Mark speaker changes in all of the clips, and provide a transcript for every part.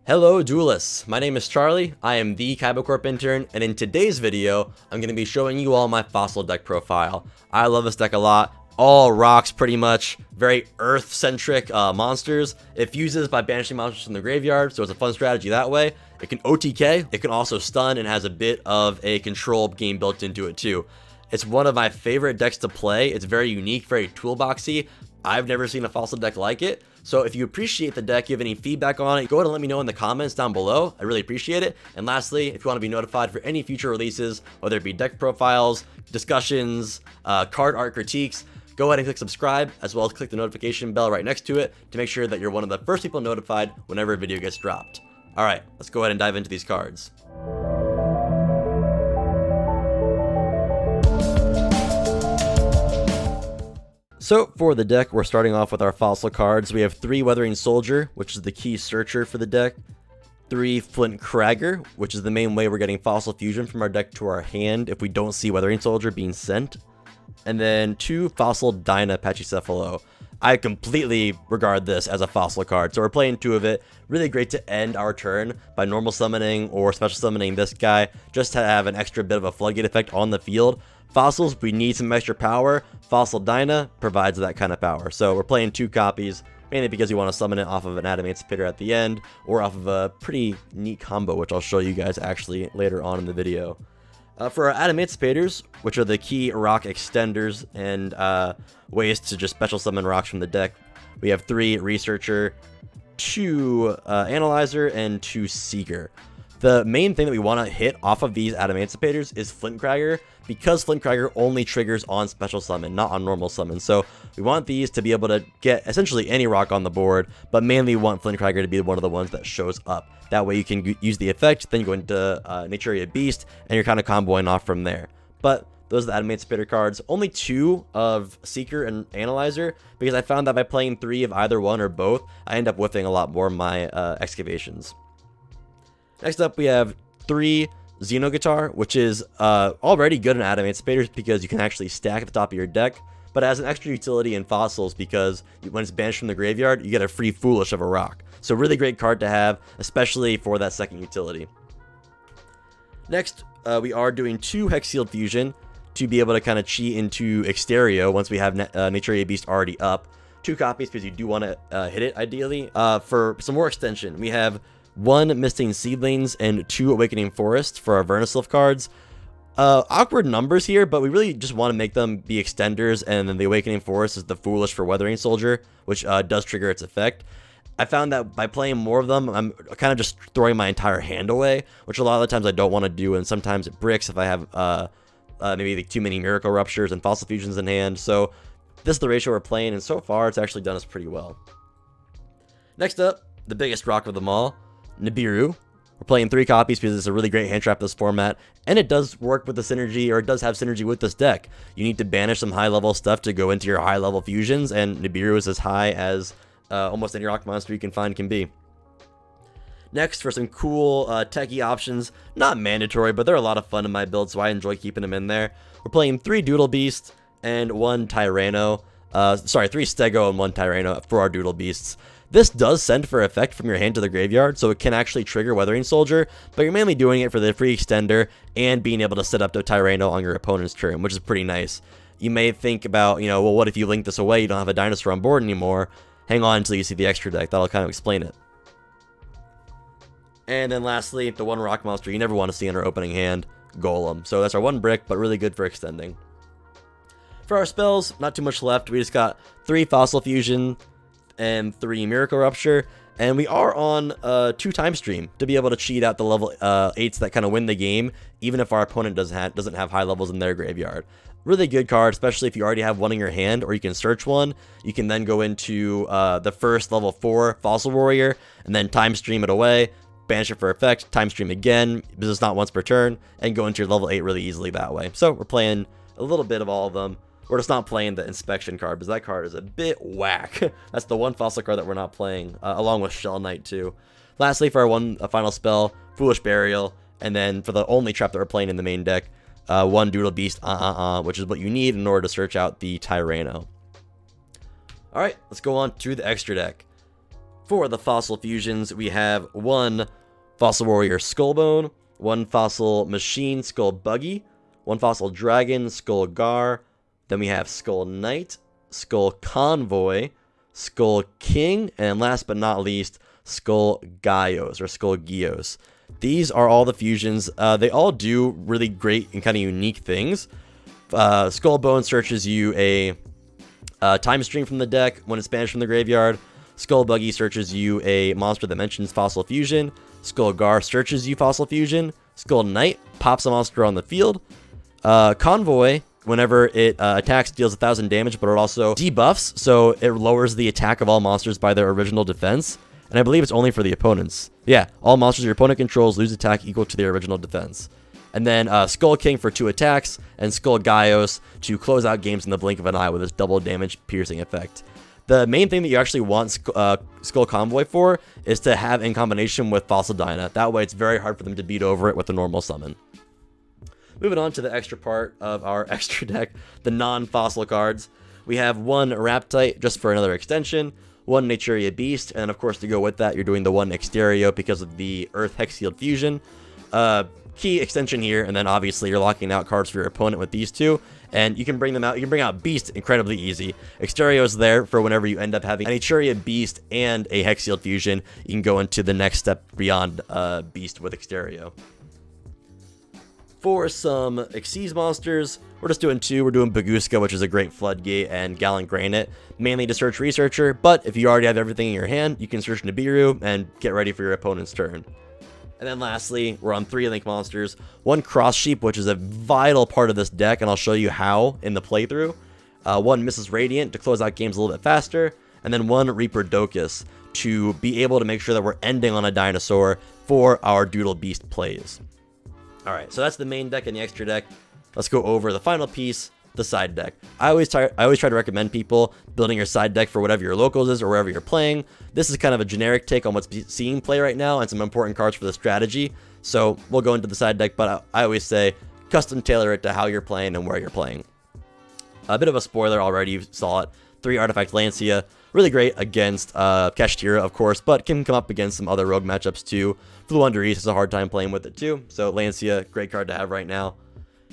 Speaker 1: Hello duelists, my name is Charlie, I am the Kaiba intern, and in today's video, I'm going to be showing you all my fossil deck profile. I love this deck a lot, all rocks pretty much, very earth-centric monsters. It fuses by banishing monsters from the graveyard, so it's a fun strategy that way. It can OTK, it can also stun, and has a bit of a control game built into it too. It's one of my favorite decks to play, it's very unique, very toolboxy. I've never seen a fossil deck like it. So if you appreciate the deck, you have any feedback on it, go ahead and let me know in the comments down below. I really appreciate it. And lastly, if you want to be notified for any future releases, whether it be deck profiles, discussions, card art critiques, go ahead and click subscribe, as well as click the notification bell right next to it to make sure that you're one of the first people notified whenever a video gets dropped. All right, let's go ahead and dive into these cards. So for the deck, we're starting off with our fossil cards. We have 3 Weathering Soldier, which is the key searcher for the deck. 3 Flint Cragger, which is the main way we're getting fossil fusion from our deck to our hand if we don't see Weathering Soldier being sent. And then 2 Fossil Dyna Pachycephalo. I completely regard this as a fossil card, so we're playing 2 of it. Really great to end our turn by normal summoning or special summoning this guy, just to have an extra bit of a floodgate effect on the field. Fossils, we need some extra power. Fossil Dyna provides that kind of power. So we're playing 2 copies, mainly because you want to summon it off of an Adamantipator at the end, or off of a pretty neat combo, which I'll show you guys actually later on in the video. For our Adamanticipators, which are the key rock extenders and ways to just special summon rocks from the deck, we have 3 Researcher, 2 Analyzer, and 2 Seeker. The main thing that we want to hit off of these Adamanticipators is Flint Cragger, because Flint Cragger only triggers on special summon, not on normal summon. So we want these to be able to get essentially any rock on the board, but mainly want Flint Cragger to be one of the ones that shows up. That way you can use the effect, then you go into Naturia Beast, and you're kind of comboing off from there. But those are the Adamantipator cards. Only 2 of Seeker and Analyzer, because I found that by playing 3 of either one or both, I end up whiffing a lot more of my excavations. Next up, we have 3 Xeno Guitar, which is already good in Adamanticipators because you can actually stack at the top of your deck, but as an extra utility in Fossils because when it's banished from the graveyard, you get a free Foolish of a rock. So really great card to have, especially for that second utility. Next, we are doing 2 Hex Sealed Fusion to be able to kind of cheat into Exterio once we have Naturia Beast already up. 2 copies because you do want to hit it ideally. For some more extension, we have 1 Misting Seedlings and 2 Awakening Forests for our Vernisylph cards. Awkward numbers here, but we really just want to make them be extenders, and then the Awakening Forest is the Foolish for Weathering Soldier, which does trigger its effect. I found that by playing more of them, I'm kind of just throwing my entire hand away, which a lot of the times I don't want to do, and sometimes it bricks if I have maybe too many Miracle Ruptures and Fossil Fusions in hand. So this is the ratio we're playing, and so far it's actually done us pretty well. Next up, the biggest rock of them all, Nibiru. We're playing 3 copies because it's a really great hand trap this format, and it does work with the synergy, or it does have synergy with this deck. You need to banish some high level stuff to go into your high level fusions, and Nibiru is as high as almost any rock monster you can find can be. Next, for some cool techie options, not mandatory, but they're a lot of fun in my build, so I enjoy keeping them in there. We're playing 3 Doodle Beasts and 1 Tyranno. 3 Stego and 1 Tyranno for our Doodle Beasts. This does send for effect from your hand to the graveyard, so it can actually trigger Weathering Soldier, but you're mainly doing it for the free extender and being able to set up the Tyranno on your opponent's turn, which is pretty nice. You may think about, well, what if you link this away, you don't have a dinosaur on board anymore? Hang on until you see the extra deck, that'll kind of explain it. And then lastly, the 1 rock monster you never want to see in our opening hand, Golem. So that's our 1 brick, but really good for extending. For our spells, not too much left. We just got 3 Fossil Fusion and 3 Miracle Rupture, and we are on 2 Time Stream to be able to cheat out the level 8s that kind of win the game, even if our opponent doesn't have high levels in their graveyard. Really good card, especially if you already have 1 in your hand, or you can search 1. You can then go into the first level 4 Fossil Warrior, and then Time Stream it away, banish it for effect, Time Stream again, because it's not once per turn, and go into your level 8 really easily that way. So we're playing a little bit of all of them. We're just not playing the Inspection card, because that card is a bit whack. That's the 1 fossil card that we're not playing, along with Shell Knight too. Lastly, for our final spell, Foolish Burial, and then for the only trap that we're playing in the main deck, 1 Doodle Beast, which is what you need in order to search out the Tyranno. Alright, let's go on to the extra deck. For the fossil fusions, we have one Fossil Warrior Skullbone, one Fossil Machine Skull Buggy, one Fossil Dragon Skull Gar, then we have Skull Knight, Skull Convoy, Skull King, and last but not least, Skull Gaios or Skull Gios. These are all the fusions. They all do really great and kind of unique things. Skull Bone searches you a time stream from the deck when it's banished from the graveyard. Skull Buggy searches you a monster that mentions Fossil Fusion. Skull Gar searches you Fossil Fusion. Skull Knight pops a monster on the field. Convoy, whenever it attacks, deals 1,000 damage, but it also debuffs, so it lowers the attack of all monsters by their original defense. And I believe it's only for the opponents. Yeah, all monsters your opponent controls lose attack equal to their original defense. And then Skull King for 2 attacks, and Skull Gaios to close out games in the blink of an eye with its double damage piercing effect. The main thing that you actually want Skull Convoy for is to have in combination with Fossil Dyna. That way it's very hard for them to beat over it with a normal summon. Moving on to the extra part of our extra deck, the non-fossil cards. We have one Raptite just for another extension, one Naturia Beast, and of course to go with that, you're doing the one Exterio because of the Earth Hexield fusion. Key extension here, and then obviously you're locking out cards for your opponent with these two, and you can bring them out. You can bring out Beast incredibly easy. Exterio is there for whenever you end up having a Naturia Beast and a Hexield fusion. You can go into the next step beyond Beast with Exterio. For some Xyz monsters, we're just doing 2. We're doing Baguska, which is a great Floodgate, and Gallant Granite, mainly to search Researcher, but if you already have everything in your hand, you can search Nibiru and get ready for your opponent's turn. And then lastly, we're on 3 Link monsters. One Cross Sheep, which is a vital part of this deck, and I'll show you how in the playthrough. One Mrs. Radiant to close out games a little bit faster, and then one Reaper Docus to be able to make sure that we're ending on a dinosaur for our Doodle Beast plays. Alright, so that's the main deck and the extra deck. Let's go over the final piece, the side deck. I always try to recommend people building your side deck for whatever your locals is or wherever you're playing. This is kind of a generic take on what's seeing play right now and some important cards for the strategy. So we'll go into the side deck, but I always say custom tailor it to how you're playing and where you're playing. A bit of a spoiler already, you saw it. 3 Artifact Lancia, really great against Kashtira, of course, but can come up against some other rogue matchups too. Flu Under East has a hard time playing with it too, so Lancia, great card to have right now.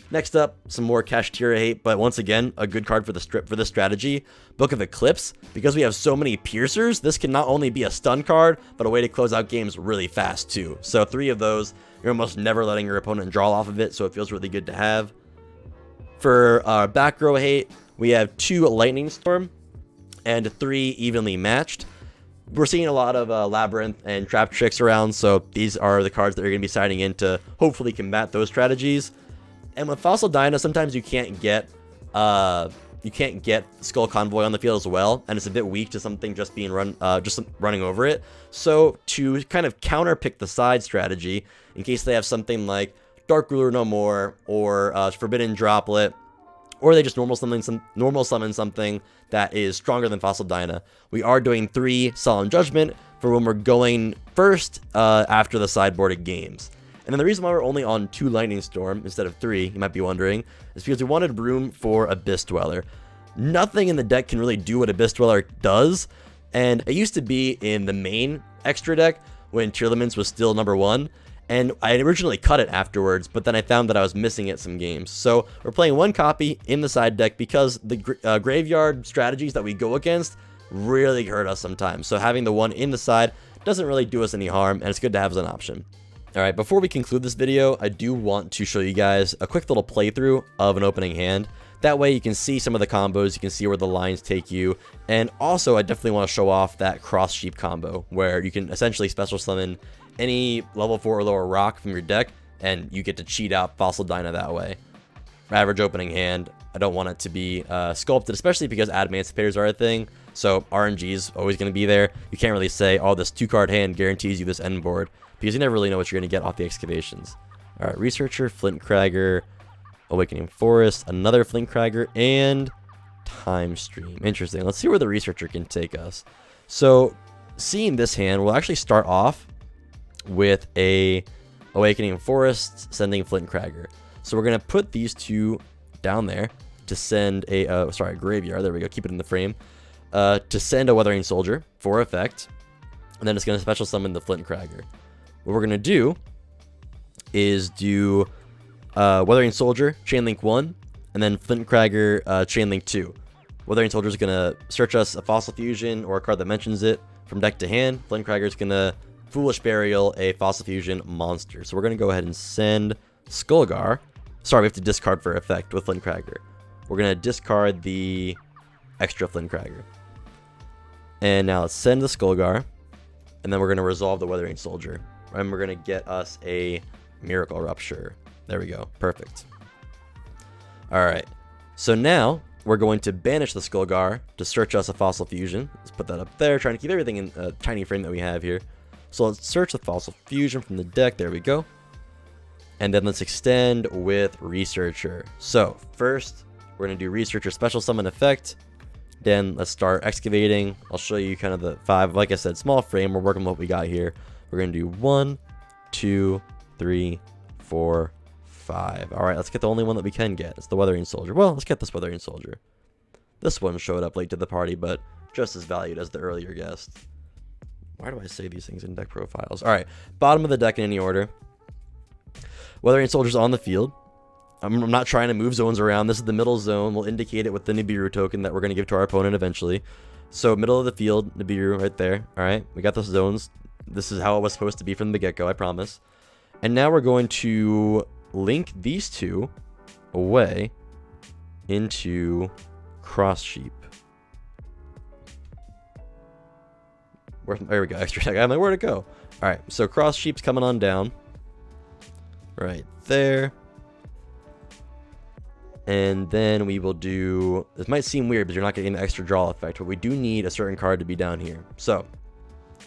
Speaker 1: Next up, some more Kashtira hate, but once again, a good card for this strategy. Book of Eclipse. Because we have so many piercers, this can not only be a stun card, but a way to close out games really fast too. So 3 of those, you're almost never letting your opponent draw off of it, so it feels really good to have. For our back row hate, we have 2 Lightning Storm and 3 Evenly Matched. We're seeing a lot of Labyrinth and Trap Tricks around, so these are the cards that you're going to be siding in to hopefully combat those strategies. And with Fossil Dyna, sometimes you can't get Skull Convoy on the field as well, and it's a bit weak to something just being running over it. So to kind of counter pick the side strategy, in case they have something like Dark Ruler No More or Forbidden Droplet, or they just normal summon something that is stronger than Fossil Dyna, we are doing 3 Solemn Judgment for when we're going first after the sideboarded games. And then the reason why we're only on 2 Lightning Storm instead of 3, you might be wondering, is because we wanted room for Abyss Dweller. Nothing in the deck can really do what Abyss Dweller does, and it used to be in the main extra deck when Tearlaments was still number 1, and I originally cut it afterwards, but then I found that I was missing it some games. So we're playing 1 copy in the side deck because the graveyard strategies that we go against really hurt us sometimes. So having the 1 in the side doesn't really do us any harm, and it's good to have as an option. Alright, before we conclude this video, I do want to show you guys a quick little playthrough of an opening hand. That way you can see some of the combos, you can see where the lines take you, and also I definitely want to show off that Cross Sheep combo, where you can essentially special summon any level 4 or lower rock from your deck, and you get to cheat out Fossil Dyna that way. Average opening hand, I don't want it to be sculpted, especially because Adamantivators are a thing, so RNG is always going to be there. You can't really say, oh, this 2-card hand guarantees you this end board, because you never really know what you're going to get off the excavations. Alright, Researcher, Flint Cragger, Awakening Forest, another Flint Cragger, and Time Stream. Interesting. Let's see where the Researcher can take us. So, seeing this hand, we'll actually start off with a Awakening Forest, sending Flint Cragger. So we're going to put these 2 down there to send a, Graveyard, there we go, keep it in the frame, to send a Weathering Soldier for effect. And then it's going to special summon the Flint Cragger. What we're going to do is do Weathering Soldier, Chainlink 1, and then Flint Cragger, Chainlink 2. Weathering Soldier is going to search us a Fossil Fusion or a card that mentions it from deck to hand. Flint Cragger is going to Foolish Burial, a Fossil Fusion monster. So we're going to go ahead and send Skullgar. Sorry, we have to discard for effect with Flint Cragger. We're going to discard the extra Flint Cragger. And now let's send the Skullgar. And then we're going to resolve the Weathering Soldier. And we're going to get us a Miracle Rupture. There we go. Perfect. Alright. So now we're going to banish the Skullgar to search us a Fossil Fusion. Let's put that up there, trying to keep everything in a tiny frame that we have here. So let's search the Fossil Fusion from the deck. There we go. And then let's extend with Researcher. So first, we're going to do Researcher Special Summon effect. Then let's start excavating. I'll show you kind of the 5. Like I said, small frame. We're working with what we got here. We're going to do 1, 2, 3, 4, 5. All right, let's get the only one that we can get. It's the Weathering Soldier. Well, let's get this Weathering Soldier. This one showed up late to the party, but just as valued as the earlier guest. Why do I say these things in deck profiles? All right, bottom of the deck in any order. Weathering Soldier's on the field. I'm not trying to move zones around. This is the middle zone. We'll indicate it with the Nibiru token that we're going to give to our opponent eventually. So middle of the field, Nibiru right there. All right, we got those zones. This is how it was supposed to be from the get-go, I promise. And now we're going to link these two away into Cross Sheep. There we go, extra tech. I'm like, where'd it go? All right, so Cross Sheep's coming on down. Right there. And then we will do, this might seem weird, but you're not getting the extra draw effect, but we do need a certain card to be down here. So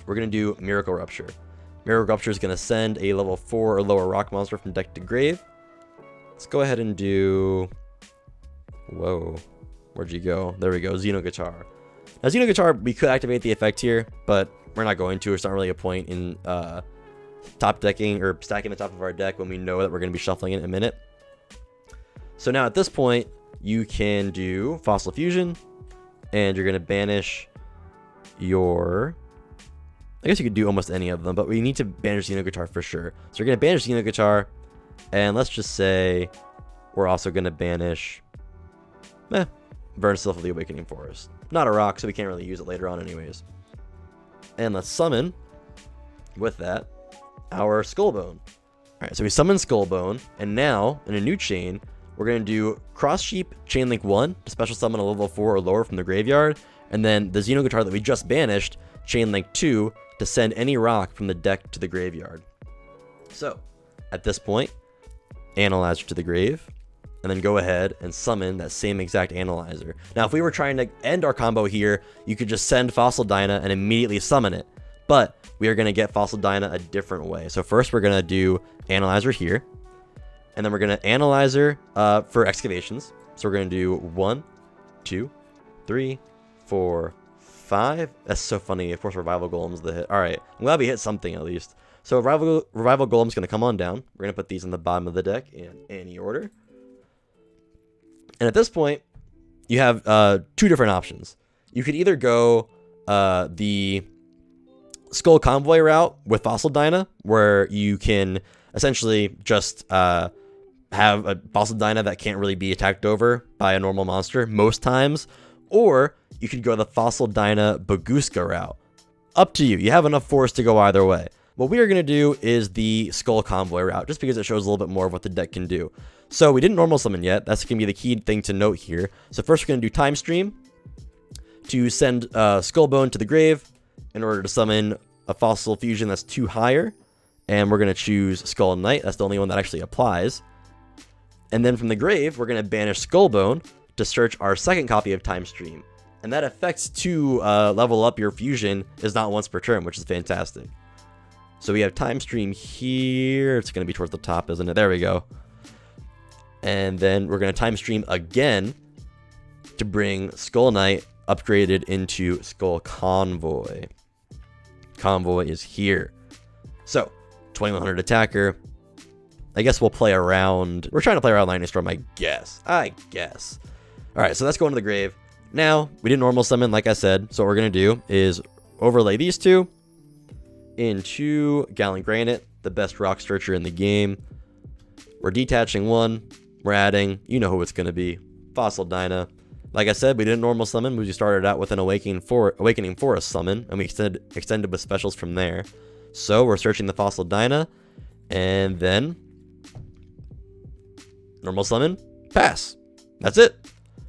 Speaker 1: we're going to do Miracle Rupture. Miracle Rupture is going to send a level 4 or lower rock monster from deck to grave. Let's go ahead and do, whoa, where'd you go? There we go, Xeno Guitar. Now Xeno Guitar, we could activate the effect here, but we're not going to. It's not really a point in top decking or stacking the top of our deck when we know that we're going to be shuffling it in a minute. So now at this point, you can do Fossil Fusion, and you're going to banish your, I guess you could do almost any of them, but we need to banish Xeno Guitar for sure. So we're going to banish Xeno Guitar, and let's just say we're also going to banish Burn Sylph of the Awakening Forest. Not a rock, so we can't really use it later on anyways. And let's summon, with that, our Skullbone. Alright, so we summon Skullbone, and now, in a new chain, we're going to do Cross Sheep, Chainlink 1, to special summon a level 4 or lower from the graveyard, and then the Xeno Guitar that we just banished, Chainlink 2, to send any rock from the deck to the graveyard. So, at this point, Analyzer to the grave, and then go ahead and summon that same exact Analyzer. Now, if we were trying to end our combo here, you could just send Fossil Dyna and immediately summon it, but we are going to get Fossil Dyna a different way. So first, we're going to do Analyzer here, and then we're going to Analyzer for excavations. So we're going to do 1, 2, 3, 4, 5. That's so funny. Of course, Revival Golem's the hit. All right, I'm glad we hit something at least. So Revival Golem's going to come on down. We're going to put these on the bottom of the deck in any order. And at this point, you have 2 different options. You could either go the Skull Convoy route with Fossil Dyna, where you can essentially just have a Fossil Dyna that can't really be attacked over by a normal monster most times, or you could go the Fossil Dyna Baguska route. Up to you. You have enough force to go either way. What we are going to do is the Skull Convoy route, just because it shows a little bit more of what the deck can do. So we didn't normal summon yet. That's going to be the key thing to note here. So first we're going to do Time Stream to send Skullbone to the grave in order to summon a Fossil Fusion that's 2 higher. And we're going to choose Skull Knight. That's the only one that actually applies. And then from the grave, we're going to banish Skullbone to search our second copy of Time Stream. And that effect to level up your fusion is not once per turn, which is fantastic. So we have Time Stream here. It's going to be towards the top, isn't it? There we go. And then we're going to Time Stream again to bring Skull Knight upgraded into Skull Convoy. Convoy is here. So, 2100 attacker. I guess we'll play around. We're trying to play around Lightning Storm, I guess. Alright, so let's go into the grave. Now, we didn't normal summon, like I said. So what we're going to do is overlay these two. into Gallant Granite, the best rock searcher in the game. We're detaching one. We're adding, you know who it's going to be, Fossil Dyna. Like I said, we didn't normal summon. We just started out with an Awakening Forest summon, and we extended with specials from there. So we're searching the Fossil Dyna, and then normal summon, pass. That's it.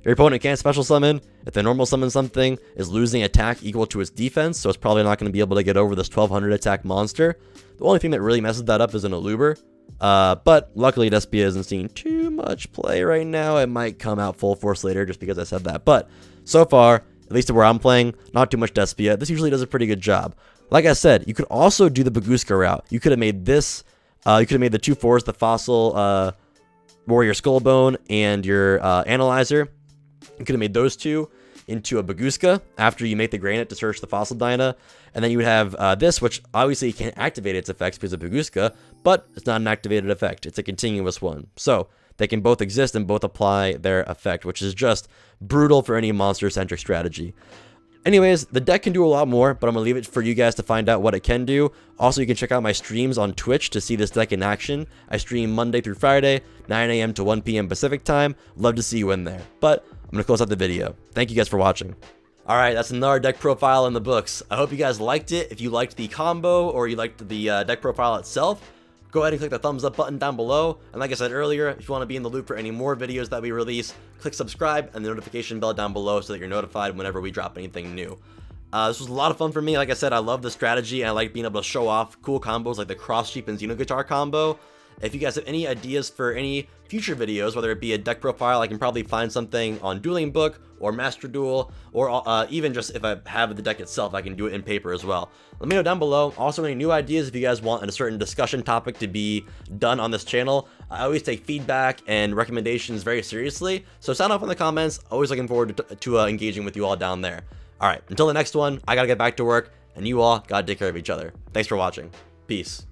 Speaker 1: Your opponent can't special summon. If they normal summon something, is losing attack equal to its defense, so it's probably not going to be able to get over this 1200 attack monster. The only thing that really messes that up is an Aluber. But luckily Despia isn't seeing too much play right now. It might come out full force later just because I said that. But so far, at least where I'm playing, not too much Despia. This usually does a pretty good job. Like I said, you could also do the Baguska route. You could have made this, you could have made the 2/4s, the Fossil Warrior Skullbone, and your Analyzer. You could have made those two into a Baguska after you make the Granite to search the Fossil Dyna. And then you would have this, which obviously can't activate its effects because of Baguska, but it's not an activated effect. It's a continuous one. So they can both exist and both apply their effect, which is just brutal for any monster-centric strategy. Anyways, the deck can do a lot more, but I'm going to leave it for you guys to find out what it can do. Also, you can check out my streams on Twitch to see this deck in action. I stream Monday through Friday, 9 a.m. to 1 p.m. Pacific time. Love to see you in there. But I'm going to close out the video. Thank you guys for watching. Alright, that's another deck profile in the books. I hope you guys liked it. If you liked the combo or you liked the deck profile itself, go ahead and click the thumbs up button down below. And like I said earlier, if you want to be in the loop for any more videos that we release, click subscribe and the notification bell down below so that you're notified whenever we drop anything new. This was a lot of fun for me. Like I said, I love the strategy and I like being able to show off cool combos like the Cross Sheep and Xeno Guitar combo. If you guys have any ideas for any future videos, whether it be a deck profile, I can probably find something on Dueling Book or Master Duel, or even just if I have the deck itself, I can do it in paper as well. Let me know down below. Also, any new ideas if you guys want a certain discussion topic to be done on this channel. I always take feedback and recommendations very seriously, so sound off in the comments. Always looking forward to engaging with you all down there. All right, until the next one, I gotta get back to work, and you all gotta take care of each other. Thanks for watching. Peace.